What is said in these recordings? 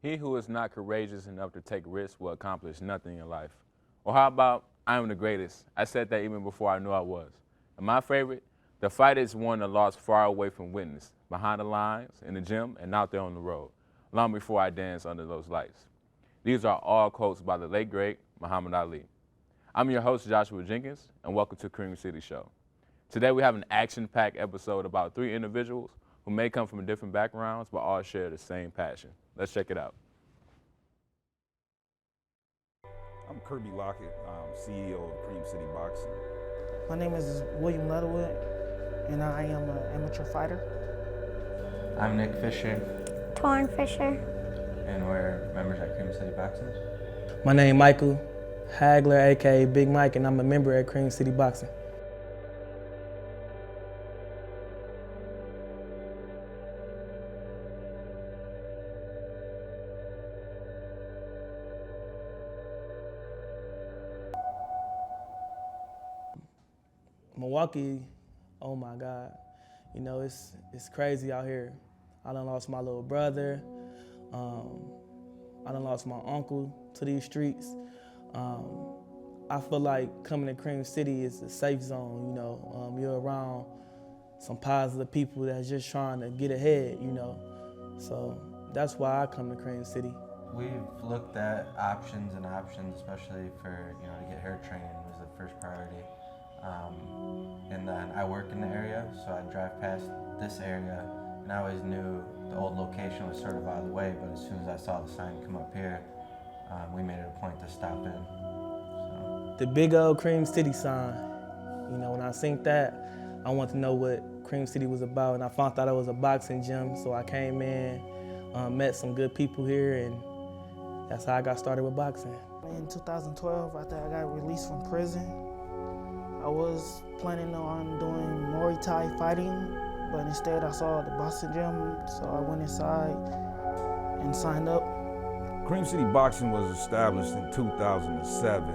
He who is not courageous enough to take risks will accomplish nothing in life. Or how about, I am the greatest? I said that even before I knew I was. And my favorite, the fight is won or lost far away from witness, behind the lines, in the gym, and out there on the road, long before I dance under those lights. These are all quotes by the late, great Muhammad Ali. I'm your host, Joshua Jenkins, and welcome to Cream City Show. Today we have an action-packed episode about three individuals who may come from different backgrounds, but all share the same passion. Let's check it out. I'm Kirby Lockett, CEO of Cream City Boxing. My name is William Leatherwood, and I am an amateur fighter. I'm Nick Fisher. Torn Fisher. And we're members at Cream City Boxing. My name Michael Hagler, aka Big Mike, and I'm a member at Cream City Boxing. Milwaukee, oh my God, you know, it's crazy out here. I done lost my little brother. I done lost my uncle to these streets. I feel like coming to Cream City is a safe zone, you know. You're around some positive people that's just trying to get ahead, you know. So that's why I come to Cream City. We've looked at options, especially for, to get hair training was the first priority. And then I work in the area, so I drive past this area, and I always knew the old location was sort of out of the way, but as soon as I saw the sign come up here, we made it a point to stop in. So. The big old Cream City sign, you know, when I seen that, I wanted to know what Cream City was about, and I found out it was a boxing gym, so I came in, met some good people here, and that's how I got started with boxing. In 2012, after I got released from prison, I was planning on doing Muay Thai fighting, but instead I saw the boxing gym, so I went inside and signed up. Cream City Boxing was established in 2007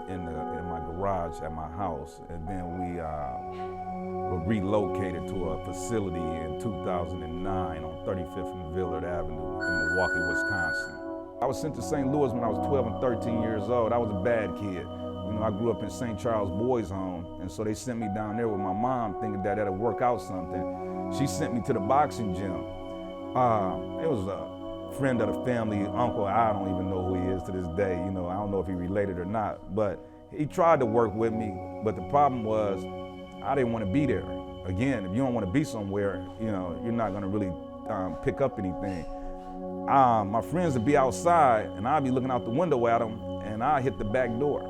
in my garage at my house, and then we were relocated to a facility in 2009 on 35th and Villard Avenue in Milwaukee, Wisconsin. I was sent to St. Louis when I was 12 and 13 years old. I was a bad kid. You know, I grew up in St. Charles Boys Home, and so they sent me down there with my mom thinking that that'd work out something. She sent me to the boxing gym. It was a friend of the family, uncle. I don't even know who he is to this day. You know, I don't know if he related or not, but he tried to work with me, but the problem was I didn't want to be there. Again, if you don't want to be somewhere, you know, you're not gonna really pick up anything. My friends would be outside, and I'd be looking out the window at them, and I'd hit the back door.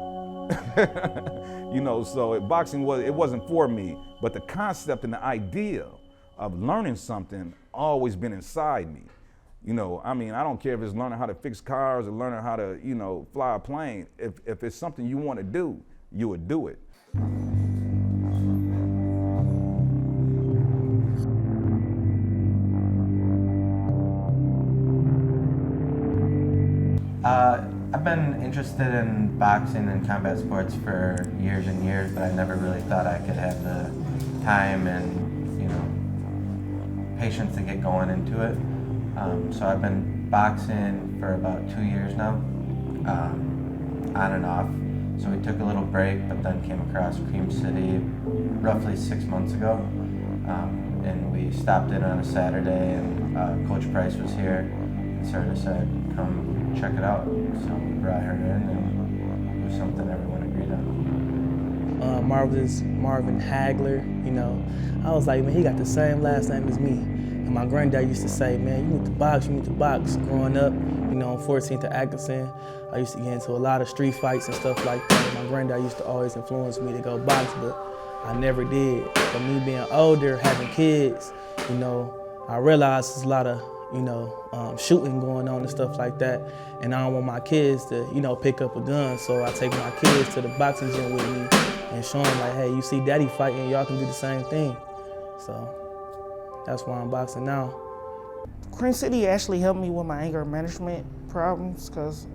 You know, so boxing wasn't for me, but the concept and the idea of learning something always been inside me. You know, I mean, I don't care if it's learning how to fix cars or learning how to, you know, fly a plane. If it's something you want to do, you would do it. I've been interested in boxing and combat sports for years and years, but I never really thought I could have the time and, patience to get going into it. So I've been boxing for about 2 years now, on and off. So we took a little break, but then came across Cream City roughly 6 months ago. And we stopped in on a Saturday, and Coach Price was here and sort of said, come check it out. So we brought her in, and it was something everyone agreed on. Marvin Hagler, you know, I was like, man, he got the same last name as me. And my granddad used to say, man, you need to box. Growing up, you know, on 14th and Atkinson, I used to get into a lot of street fights and stuff like that. My granddad used to always influence me to go box, but I never did. But me being older, having kids, you know, I realized there's a lot of, shooting going on and stuff like that. And I don't want my kids to, pick up a gun. So I take my kids to the boxing gym with me and show them like, hey, you see daddy fighting, y'all can do the same thing. So that's why I'm boxing now. Cream City actually helped me with my anger management problems because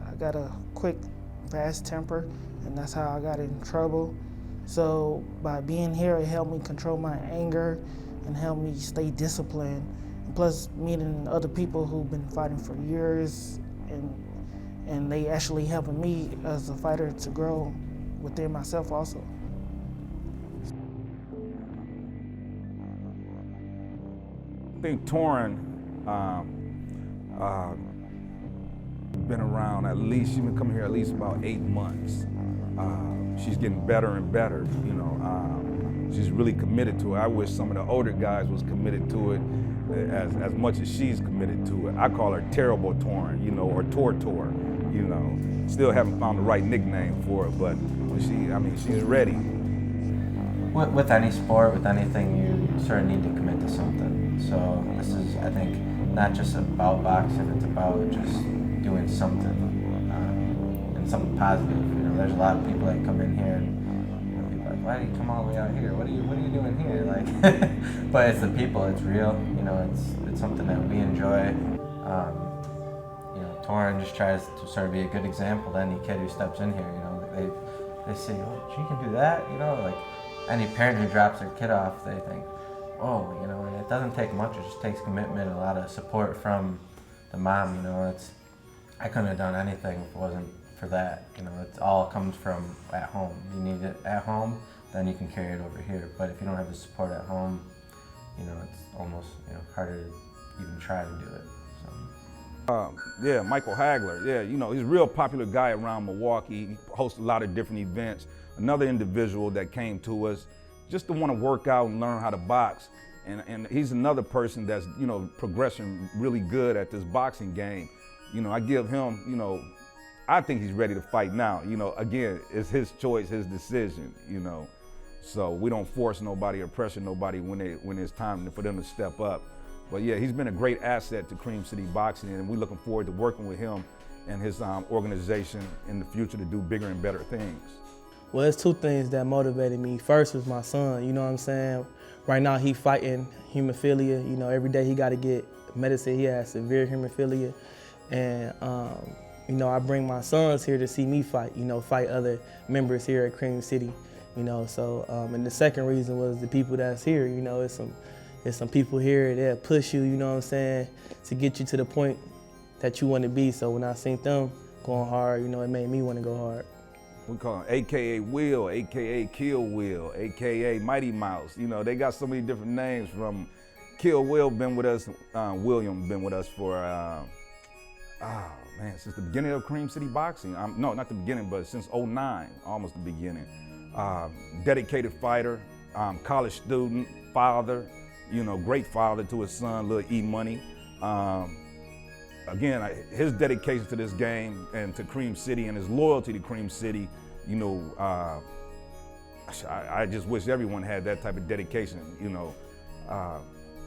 I got a quick, fast temper, and that's how I got in trouble. So by being here, it helped me control my anger and helped me stay disciplined and plus meeting other people who've been fighting for years, and they actually helping me as a fighter to grow within myself also. I think Torin been around at least, she's been coming here at least about 8 months. She's getting better and better, you know. She's really committed to it. I wish some of the older guys was committed to it as much as she's committed to it. I call her Terrible Torin, you know, or Tor, you know. Still haven't found the right nickname for it, but she's ready. With any sport, with anything, you sort of need to commit to something. So this is, I think, not just about boxing, it's about just doing something, and something positive. You know, there's a lot of people that come in here and, you know, people are like, why do you come all the way out here? What are you doing here? Like, but it's the people, it's real. You know, it's something that we enjoy. You know, Torin just tries to sort of be a good example to any kid who steps in here. You know, they say, oh, she can do that. You know, like any parent who drops their kid off, they think, oh, you know, and it doesn't take much. It just takes commitment, a lot of support from the mom. You know, I couldn't have done anything if it wasn't for that. You know, it all comes from at home. You need it at home, then you can carry it over here. But if you don't have the support at home, you know, it's almost, you know, harder to even try to do it. So. Yeah, Michael Hagler. Yeah, you know, he's a real popular guy around Milwaukee. He hosts a lot of different events. Another individual that came to us just to want to work out and learn how to box. And he's another person that's, you know, progressing really good at this boxing game. You know, I give him, you know, I think he's ready to fight now. You know, again, it's his choice, his decision, you know. So we don't force nobody or pressure nobody when it's time for them to step up. But yeah, he's been a great asset to Cream City Boxing, and we're looking forward to working with him and his organization in the future to do bigger and better things. Well, it's two things that motivated me. First was my son, you know what I'm saying? Right now he fighting hemophilia. You know, every day he got to get medicine. He has severe hemophilia. And, you know, I bring my sons here to see me fight, you know, fight other members here at Cream City, you know. So, and the second reason was the people that's here, you know, it's some people here that push you, you know what I'm saying, to get you to the point that you want to be. So when I seen them going hard, you know, it made me want to go hard. We call him AKA Will, AKA Kill Will, AKA Mighty Mouse. You know, they got so many different names. From Kill Will been with us, William been with us for, since the beginning of Cream City Boxing. No, not the beginning, but since '09, almost the beginning. Dedicated fighter, college student, father, you know, great father to his son, little E-Money. Again, his dedication to this game and to Cream City and his loyalty to Cream City, you know, I just wish everyone had that type of dedication, you know.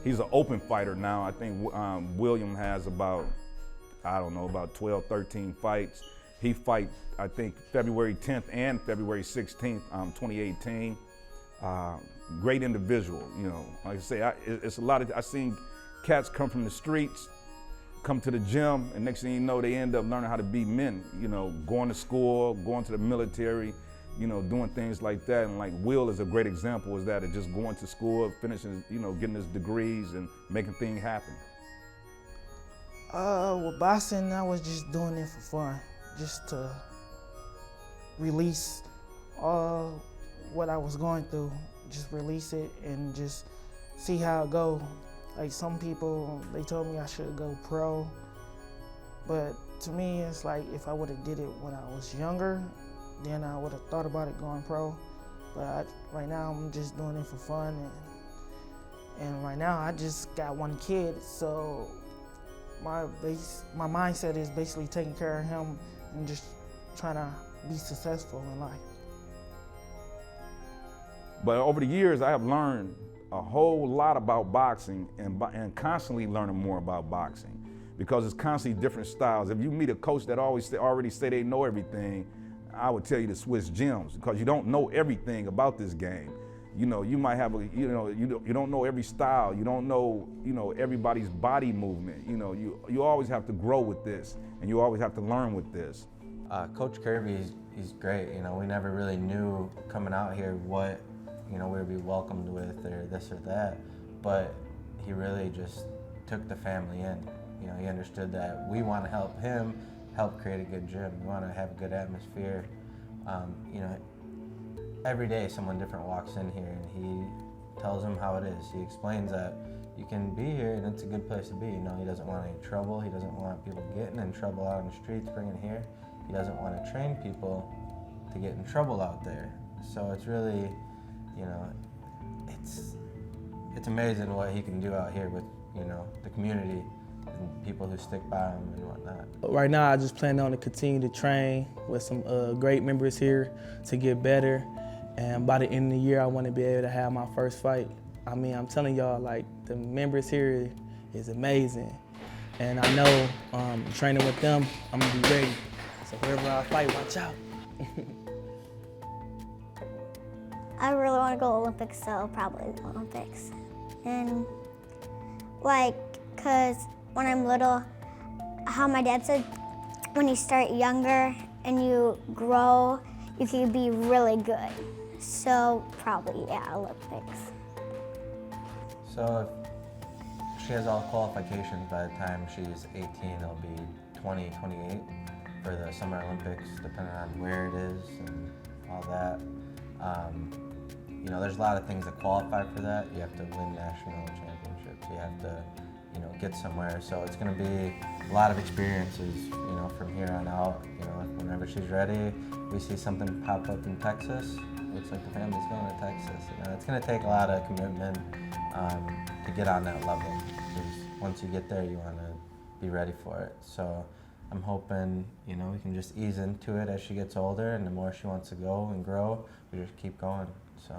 He's an open fighter now. I think William has about 12, 13 fights. He fight, I think, February 10th and February 16th, 2018. Great individual, you know. Like I say, it's a lot of, I've seen cats come from the streets, come to the gym, and next thing you know, they end up learning how to be men, you know, going to school, going to the military, you know, doing things like that. And like Will is a great example of that, of just going to school, finishing, you know, getting his degrees and making things happen. With boxing, I was just doing it for fun, just to release all what I was going through, just release it and just see how it go. Like some people, they told me I should go pro, but to me, it's like if I would have did it when I was younger, then I would have thought about it going pro. But right now, I'm just doing it for fun, and right now I just got one kid, so my mindset is basically taking care of him and just trying to be successful in life. But over the years, I have learned a whole lot about boxing and constantly learning more about boxing, because it's constantly different styles. If you meet a coach that already say they know everything, I would tell you to switch gyms, because you don't know everything about this game. You know, you might have you don't know every style. You don't know, you know, everybody's body movement. You know, you always have to grow with this, and you always have to learn with this. Coach Kirby, he's great. You know, we never really knew coming out here what, you know, we would be welcomed with or this or that, but he really just took the family in. You know, he understood that we want to help him help create a good gym. We want to have a good atmosphere. You know, every day someone different walks in here and he tells them how it is. He explains that you can be here and it's a good place to be. You know, he doesn't want any trouble. He doesn't want people getting in trouble out on the streets, bringing here. He doesn't want to train people to get in trouble out there. So it's really, you know, it's amazing what he can do out here with, you know, the community and people who stick by him and whatnot. Right now, I just plan on to continue to train with some great members here to get better. And by the end of the year, I want to be able to have my first fight. I mean, I'm telling y'all, like, the members here is amazing. And I know training with them, I'm gonna be ready. So wherever I fight, watch out. I really want to go Olympics, so probably the Olympics. And like, cause when I'm little, how my dad said, when you start younger and you grow, you can be really good. So probably, yeah, Olympics. So if she has all qualifications by the time she's 18, it'll be 20, 28 for the Summer Olympics, depending on where it is and all that. You know, there's a lot of things that qualify for that. You have to win national championships. You have to, you know, get somewhere. So it's going to be a lot of experiences, you know, from here on out. You know, whenever she's ready, we see something pop up in Texas. Looks like the family's going to Texas. You know, it's going to take a lot of commitment to get on that level. Because once you get there, you want to be ready for it. So I'm hoping, you know, we can just ease into it as she gets older, and the more she wants to go and grow, we just keep going. So.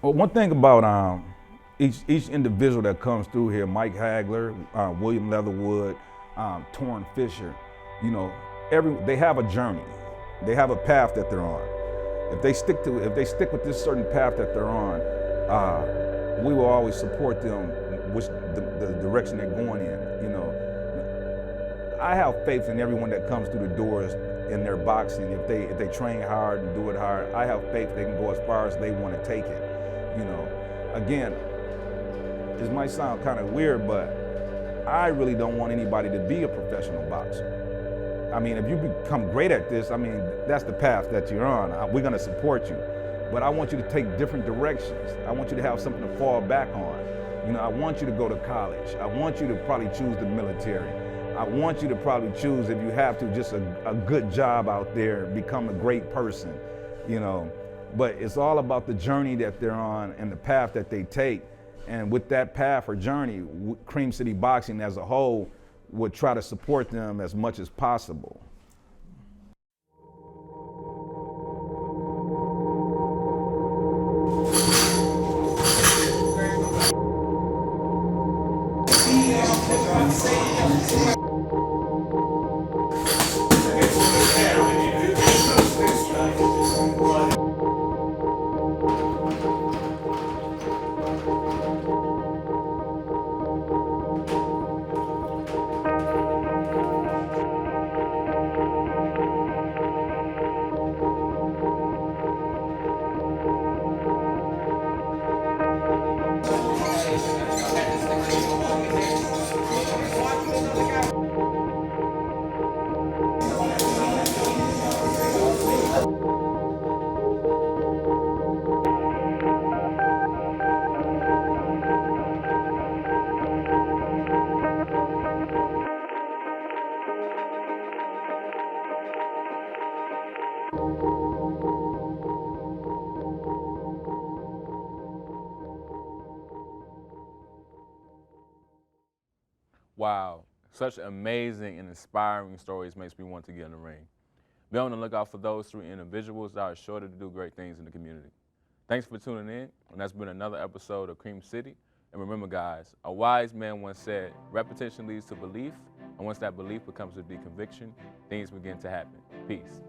Well, one thing about each individual that comes through here, Mike Hagler, William Leatherwood, Torrin Fisher, you know, they have a journey. They have a path that they're on. If they stick with this certain path that they're on, we will always support them, the direction they're going in. You know, I have faith in everyone that comes through the doors in their boxing. If they train hard and do it hard, I have faith they can go as far as they want to take it. You know, again, this might sound kind of weird, but I really don't want anybody to be a professional boxer. I mean, if you become great at this, I mean, that's the path that you're on. We're going to support you. But I want you to take different directions. I want you to have something to fall back on. You know, I want you to go to college. I want you to probably choose the military. I want you to probably choose, if you have to, just a good job out there, become a great person, you know. But it's all about the journey that they're on and the path that they take. And with that path or journey, Cream City Boxing as a whole would try to support them as much as possible. Wow, such amazing and inspiring stories makes me want to get in the ring. Be on the lookout for those three individuals that are sure to do great things in the community. Thanks for tuning in, and that's been another episode of Cream City. And remember, guys, a wise man once said, repetition leads to belief, and once that belief becomes a deep conviction, things begin to happen. Peace.